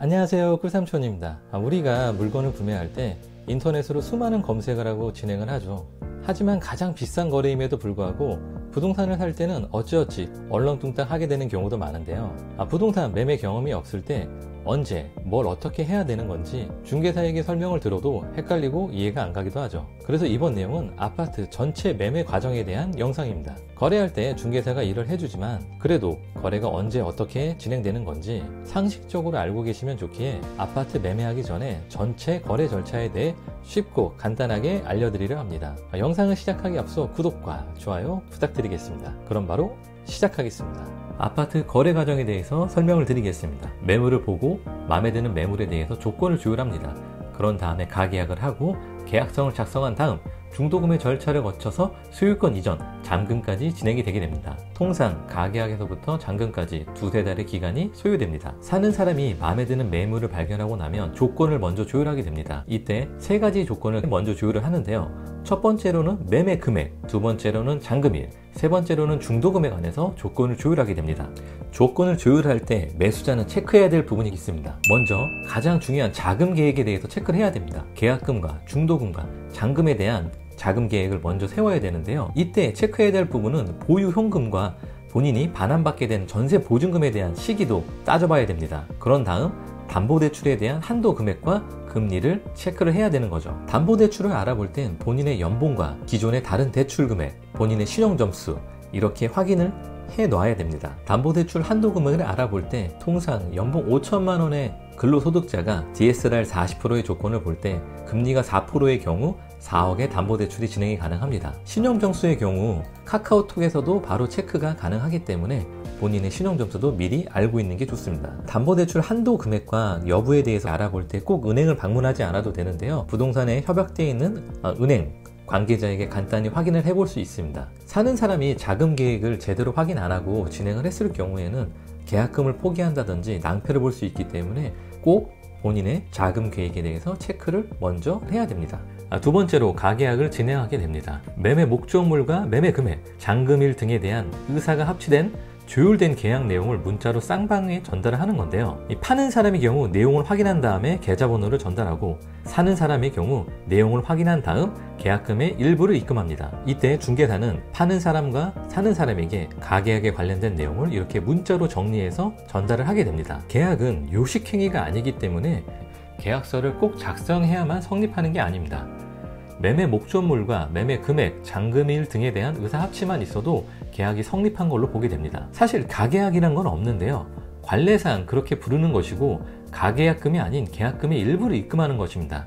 안녕하세요, 꿀삼촌입니다. 우리가 물건을 구매할 때 인터넷으로 수많은 검색을 하고 진행을 하죠. 하지만 가장 비싼 거래임에도 불구하고 부동산을 살 때는 어찌어찌 얼렁뚱땅 하게 되는 경우도 많은데요. 부동산 매매 경험이 없을 때 언제 뭘 어떻게 해야 되는 건지 중개사에게 설명을 들어도 헷갈리고 이해가 안 가기도 하죠. 그래서 이번 내용은 아파트 전체 매매 과정에 대한 영상입니다. 거래할 때 중개사가 일을 해주지만 그래도 거래가 언제 어떻게 진행되는 건지 상식적으로 알고 계시면 좋기에 아파트 매매하기 전에 전체 거래 절차에 대해 쉽고 간단하게 알려드리려 합니다. 영상을 시작하기 앞서 구독과 좋아요 부탁드리겠습니다. 그럼 바로 시작하겠습니다. 아파트 거래 과정에 대해서 설명을 드리겠습니다. 매물을 보고 마음에 드는 매물에 대해서 조건을 조율합니다. 그런 다음에 가계약을 하고 계약서를 작성한 다음 중도금의 절차를 거쳐서 소유권 이전, 잠금까지 진행이 되게 됩니다. 통상 가계약에서부터 잠금까지 두세 달의 기간이 소요됩니다. 사는 사람이 마음에 드는 매물을 발견하고 나면 조건을 먼저 조율하게 됩니다. 이때 세 가지 조건을 먼저 조율을 하는데요. 첫 번째로는 매매 금액, 두 번째로는 잠금일, 세 번째로는 중도금에 관해서 조건을 조율하게 됩니다. 조건을 조율할 때 매수자는 체크해야 될 부분이 있습니다. 먼저 가장 중요한 자금 계획에 대해서 체크를 해야 됩니다. 계약금과 중도금과 잔금에 대한 자금 계획을 먼저 세워야 되는데요. 이때 체크해야 될 부분은 보유 현금과 본인이 반환받게 된 전세 보증금에 대한 시기도 따져봐야 됩니다. 그런 다음 담보대출에 대한 한도 금액과 금리를 체크를 해야 되는 거죠. 담보대출을 알아볼 땐 본인의 연봉과 기존의 다른 대출 금액, 본인의 신용점수 이렇게 확인을 해 놔야 됩니다. 담보대출 한도 금액을 알아볼 때 통상 연봉 5천만 원의 근로소득자가 DSR 40%의 조건을 볼 때 금리가 4%의 경우 4억의 담보대출이 진행이 가능합니다. 신용점수의 경우 카카오톡에서도 바로 체크가 가능하기 때문에 본인의 신용점수도 미리 알고 있는 게 좋습니다. 담보대출 한도 금액과 여부에 대해서 알아볼 때 꼭 은행을 방문하지 않아도 되는데요. 부동산에 협약되어 있는 은행 관계자에게 간단히 확인을 해볼 수 있습니다. 사는 사람이 자금 계획을 제대로 확인 안 하고 진행을 했을 경우에는 계약금을 포기한다든지 낭패를 볼 수 있기 때문에 꼭 본인의 자금 계획에 대해서 체크를 먼저 해야 됩니다. 두 번째로 가계약을 진행하게 됩니다. 매매 목적물과 매매 금액, 잔금일 등에 대한 의사가 합치된 조율된 계약 내용을 문자로 쌍방에 전달을 하는 건데요. 파는 사람의 경우 내용을 확인한 다음에 계좌번호를 전달하고 사는 사람의 경우 내용을 확인한 다음 계약금의 일부를 입금합니다. 이때 중개사는 파는 사람과 사는 사람에게 가계약에 관련된 내용을 이렇게 문자로 정리해서 전달을 하게 됩니다. 계약은 요식행위가 아니기 때문에 계약서를 꼭 작성해야만 성립하는 게 아닙니다. 매매 목적물과 매매 금액, 잔금일 등에 대한 의사 합치만 있어도 계약이 성립한 걸로 보게 됩니다. 사실 가계약이란 건 없는데요. 관례상 그렇게 부르는 것이고 가계약금이 아닌 계약금의 일부를 입금하는 것입니다.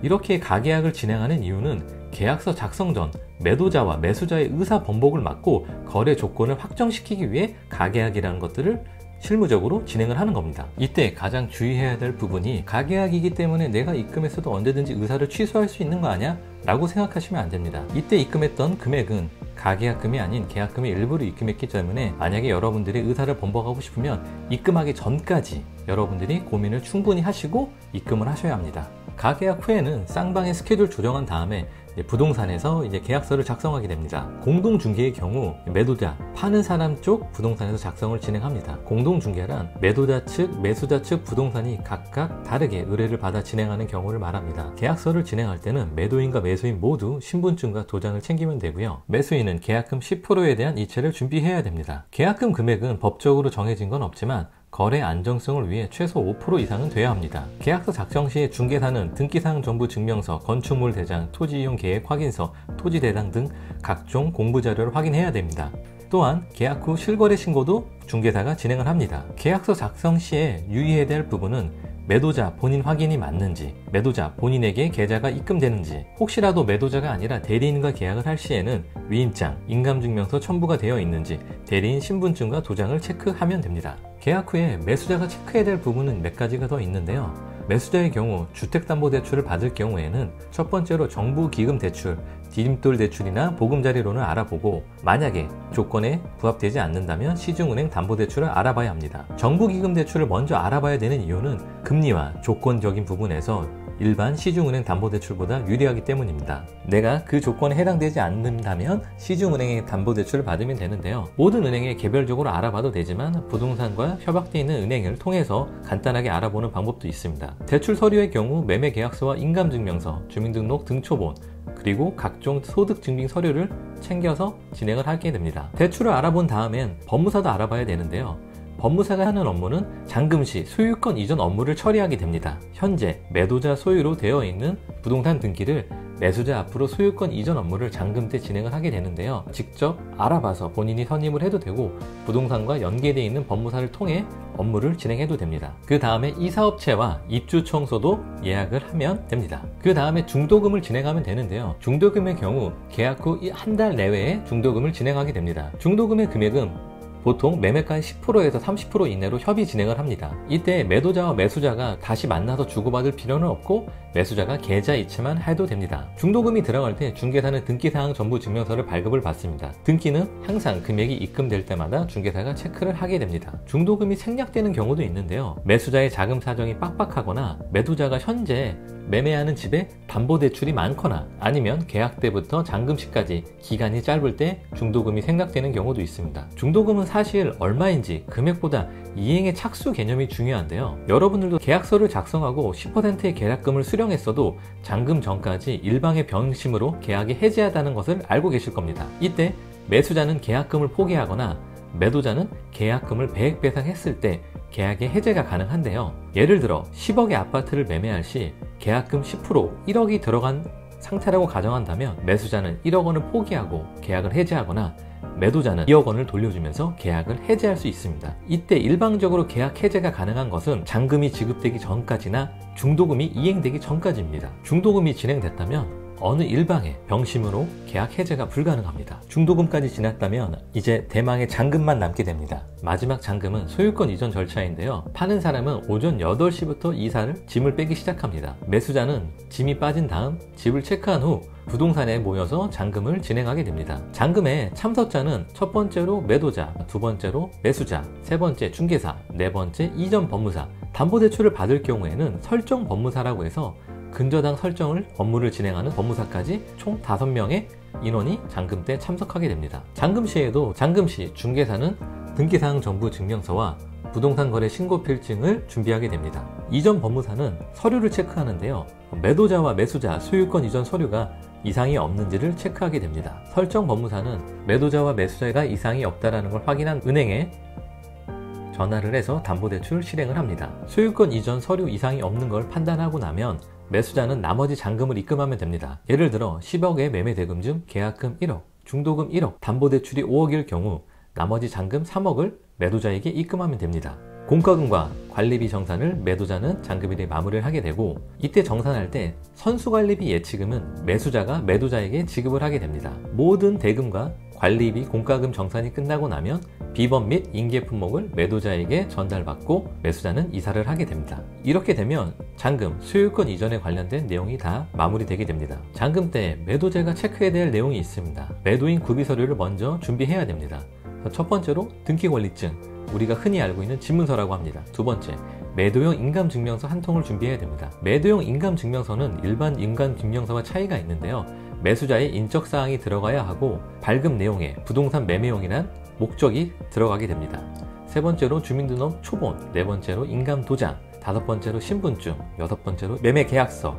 이렇게 가계약을 진행하는 이유는 계약서 작성 전 매도자와 매수자의 의사 번복을 막고 거래 조건을 확정시키기 위해 가계약이라는 것들을 실무적으로 진행을 하는 겁니다. 이때 가장 주의해야 될 부분이 가계약이기 때문에 내가 입금했어도 언제든지 의사를 취소할 수 있는 거 아니야? 라고 생각하시면 안 됩니다. 이때 입금했던 금액은 가계약금이 아닌 계약금의 일부를 입금했기 때문에 만약에 여러분들이 의사를 번복하고 싶으면 입금하기 전까지 여러분들이 고민을 충분히 하시고 입금을 하셔야 합니다. 가계약 후에는 쌍방의 스케줄 조정한 다음에 부동산에서 이제 계약서를 작성하게 됩니다. 공동중개의 경우 매도자, 파는 사람 쪽 부동산에서 작성을 진행합니다. 공동중개란 매도자 측, 매수자 측 부동산이 각각 다르게 의뢰를 받아 진행하는 경우를 말합니다. 계약서를 진행할 때는 매도인과 매수인 모두 신분증과 도장을 챙기면 되고요. 매수인은 계약금 10%에 대한 이체를 준비해야 됩니다. 계약금 금액은 법적으로 정해진 건 없지만 거래 안정성을 위해 최소 5% 이상은 돼야 합니다. 계약서 작성 시 중개사는 등기사항 정보 증명서, 건축물 대장, 토지 이용 계획 확인서, 토지 대장 등 각종 공부 자료를 확인해야 됩니다. 또한 계약 후 실거래 신고도 중개사가 진행을 합니다. 계약서 작성 시에 유의해야 될 부분은 매도자 본인 확인이 맞는지, 매도자 본인에게 계좌가 입금되는지, 혹시라도 매도자가 아니라 대리인과 계약을 할 시에는 위임장, 인감증명서 첨부가 되어 있는지 대리인 신분증과 도장을 체크하면 됩니다. 계약 후에 매수자가 체크해야 될 부분은 몇 가지가 더 있는데요. 매수자의 경우 주택담보대출을 받을 경우에는 첫 번째로 정부기금대출, 디딤돌대출이나 보금자리론을 알아보고 만약에 조건에 부합되지 않는다면 시중은행 담보대출을 알아봐야 합니다. 정부기금대출을 먼저 알아봐야 되는 이유는 금리와 조건적인 부분에서 일반 시중은행 담보대출보다 유리하기 때문입니다. 내가 그 조건에 해당되지 않는다면 시중은행의 담보대출을 받으면 되는데요. 모든 은행에 개별적으로 알아봐도 되지만 부동산과 협약되어 있는 은행을 통해서 간단하게 알아보는 방법도 있습니다. 대출 서류의 경우 매매 계약서와 인감증명서, 주민등록 등초본, 그리고 각종 소득증빙 서류를 챙겨서 진행을 하게 됩니다. 대출을 알아본 다음엔 법무사도 알아봐야 되는데요. 법무사가 하는 업무는 잔금시 소유권 이전 업무를 처리하게 됩니다. 현재 매도자 소유로 되어 있는 부동산 등기를 매수자 앞으로 소유권 이전 업무를 잔금 때 진행을 하게 되는데요. 직접 알아봐서 본인이 선임을 해도 되고 부동산과 연계되어 있는 법무사를 통해 업무를 진행해도 됩니다. 그 다음에 이사업체와 입주 청소도 예약을 하면 됩니다. 그 다음에 중도금을 진행하면 되는데요. 중도금의 경우 계약 후 한 달 내외에 중도금을 진행하게 됩니다. 중도금의 금액은 보통 매매가의 10%에서 30% 이내로 협의 진행을 합니다. 이때 매도자와 매수자가 다시 만나서 주고받을 필요는 없고 매수자가 계좌 이체만 해도 됩니다. 중도금이 들어갈 때 중개사는 등기사항 전부 증명서를 발급을 받습니다. 등기는 항상 금액이 입금될 때마다 중개사가 체크를 하게 됩니다. 중도금이 생략되는 경우도 있는데요. 매수자의 자금 사정이 빡빡하거나 매도자가 현재 매매하는 집에 담보대출이 많거나 아니면 계약 때부터 잔금시까지 기간이 짧을 때 중도금이 생략되는 경우도 있습니다. 중도금은 사실 얼마인지 금액보다 이행의 착수 개념이 중요한데요. 여러분들도 계약서를 작성하고 10%의 계약금을 수령했어도 잔금 전까지 일방의 변심으로 계약이 해지하다는 것을 알고 계실 겁니다. 이때 매수자는 계약금을 포기하거나 매도자는 계약금을 배액배상했을 때 계약의 해제가 가능한데요. 예를 들어 10억의 아파트를 매매할 시 계약금 10% 1억이 들어간 상태라고 가정한다면 매수자는 1억 원을 포기하고 계약을 해제하거나 매도자는 2억 원을 돌려주면서 계약을 해제할 수 있습니다. 이때 일방적으로 계약 해제가 가능한 것은 잔금이 지급되기 전까지나 중도금이 이행되기 전까지입니다. 중도금이 진행됐다면 어느 일방의 병심으로 계약 해제가 불가능합니다. 중도금까지 지났다면 이제 대망의 잔금만 남게 됩니다. 마지막 잔금은 소유권 이전 절차인데요. 파는 사람은 오전 8시부터 짐을 빼기 시작합니다. 매수자는 짐이 빠진 다음 집을 체크한 후 부동산에 모여서 잔금을 진행하게 됩니다. 잔금의 참석자는 첫 번째로 매도자, 두 번째로 매수자, 세 번째 중개사, 네 번째 이전 법무사, 담보대출을 받을 경우에는 설정 법무사라고 해서 근저당 설정을 업무를 진행하는 법무사까지 총 5명의 인원이 잔금 때 참석하게 됩니다. 잔금 시에도 잔금 시 중개사는 등기사항 전부 증명서와 부동산 거래 신고 필증을 준비하게 됩니다. 이전 법무사는 서류를 체크하는데요. 매도자와 매수자 소유권 이전 서류가 이상이 없는지를 체크하게 됩니다. 설정 법무사는 매도자와 매수자가 이상이 없다는 걸 확인한 은행에 전화를 해서 담보대출 실행을 합니다. 소유권 이전 서류 이상이 없는 걸 판단하고 나면 매수자는 나머지 잔금을 입금하면 됩니다. 예를 들어 10억의 매매대금 중 계약금 1억, 중도금 1억, 담보대출이 5억일 경우 나머지 잔금 3억을 매도자에게 입금하면 됩니다. 공과금과 관리비 정산을 매도자는 잔금일에 마무리를 하게 되고 이때 정산할 때 선수관리비 예치금은 매수자가 매도자에게 지급을 하게 됩니다. 모든 대금과 관리비, 공과금 정산이 끝나고 나면 비번 및 인계 품목을 매도자에게 전달받고 매수자는 이사를 하게 됩니다. 이렇게 되면 잔금, 소유권 이전에 관련된 내용이 다 마무리되게 됩니다. 잔금 때 매도자가 체크해야 될 내용이 있습니다. 매도인 구비 서류를 먼저 준비해야 됩니다. 첫 번째로 등기권리증, 우리가 흔히 알고 있는 집문서라고 합니다. 두 번째, 매도용 인감증명서 한 통을 준비해야 됩니다. 매도용 인감증명서는 일반 인감증명서와 차이가 있는데요. 매수자의 인적사항이 들어가야 하고 발급 내용에 부동산 매매용이란 목적이 들어가게 됩니다. 세 번째로 주민등록 초본, 네 번째로 인감도장, 다섯 번째로 신분증, 여섯 번째로 매매계약서,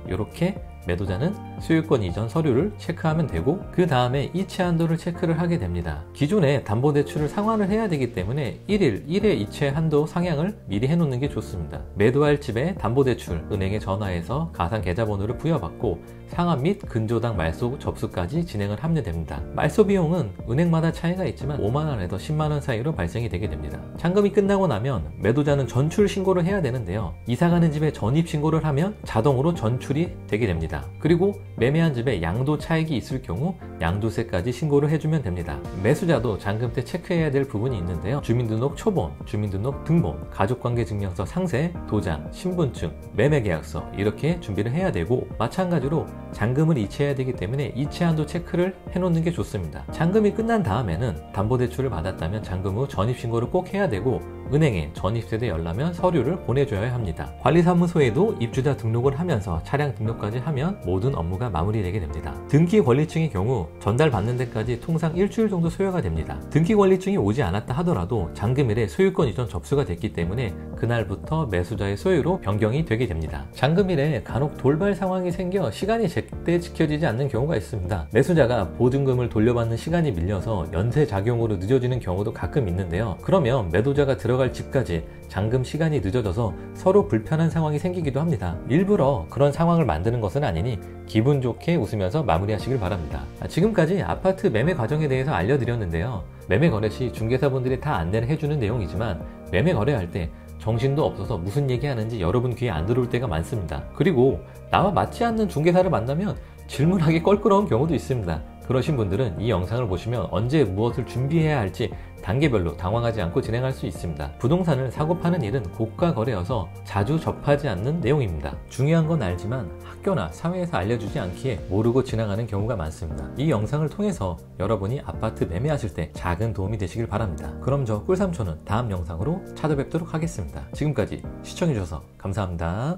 이렇게 매도자는 소유권 이전 서류를 체크하면 되고 그 다음에 이체 한도를 체크를 하게 됩니다. 기존에 담보대출을 상환을 해야 되기 때문에 1회 이체 한도 상향을 미리 해놓는 게 좋습니다. 매도할 집에 담보대출 은행에 전화해서 가상 계좌번호를 부여받고 상환 및 근저당 말소 접수까지 진행을 하면 됩니다. 말소 비용은 은행마다 차이가 있지만 5만원에서 10만원 사이로 발생이 되게 됩니다. 잔금이 끝나고 나면 매도자는 전출 신고를 해야 되는데요. 이사가는 집에 전입 신고를 하면 자동으로 전출이 되게 됩니다. 그리고 매매한 집에 양도 차익이 있을 경우 양도세까지 신고를 해주면 됩니다. 매수자도 잔금 때 체크해야 될 부분이 있는데요. 주민등록 초본, 주민등록 등본, 가족관계증명서 상세, 도장, 신분증, 매매계약서 이렇게 준비를 해야 되고 마찬가지로 잔금을 이체해야 되기 때문에 이체 한도 체크를 해놓는 게 좋습니다. 잔금이 끝난 다음에는 담보대출을 받았다면 잔금 후 전입신고를 꼭 해야 되고 은행에 전입세대 열라면 서류를 보내줘야 합니다. 관리사무소에도 입주자 등록을 하면서 차량 등록까지 하면 모든 업무가 마무리되게 됩니다. 등기 권리증의 경우 전달받는 데까지 통상 일주일 정도 소요가 됩니다. 등기 권리증이 오지 않았다 하더라도 잔금일에 소유권 이전 접수가 됐기 때문에 그날부터 매수자의 소유로 변경이 되게 됩니다. 잔금일에 간혹 돌발 상황이 생겨 시간이 제때 지켜지지 않는 경우가 있습니다. 매수자가 보증금을 돌려받는 시간이 밀려서 연쇄 작용으로 늦어지는 경우도 가끔 있는데요. 그러면 매도자가 들어갈 집까지 잔금 시간이 늦어져서 서로 불편한 상황이 생기기도 합니다. 일부러 그런 상황을 만드는 것은 아니니 기분 좋게 웃으면서 마무리하시길 바랍니다. 지금까지 아파트 매매 과정에 대해서 알려드렸는데요. 매매 거래 시 중개사분들이 다 안내를 해주는 내용이지만 매매 거래할 때 정신도 없어서 무슨 얘기하는지 여러분 귀에 안 들어올 때가 많습니다. 그리고 나와 맞지 않는 중개사를 만나면 질문하기 껄끄러운 경우도 있습니다. 그러신 분들은 이 영상을 보시면 언제 무엇을 준비해야 할지 단계별로 당황하지 않고 진행할 수 있습니다. 부동산을 사고 파는 일은 고가 거래여서 자주 접하지 않는 내용입니다. 중요한 건 알지만 학교나 사회에서 알려주지 않기에 모르고 지나가는 경우가 많습니다. 이 영상을 통해서 여러분이 아파트 매매하실 때 작은 도움이 되시길 바랍니다. 그럼 저 꿀삼촌은 다음 영상으로 찾아뵙도록 하겠습니다. 지금까지 시청해주셔서 감사합니다.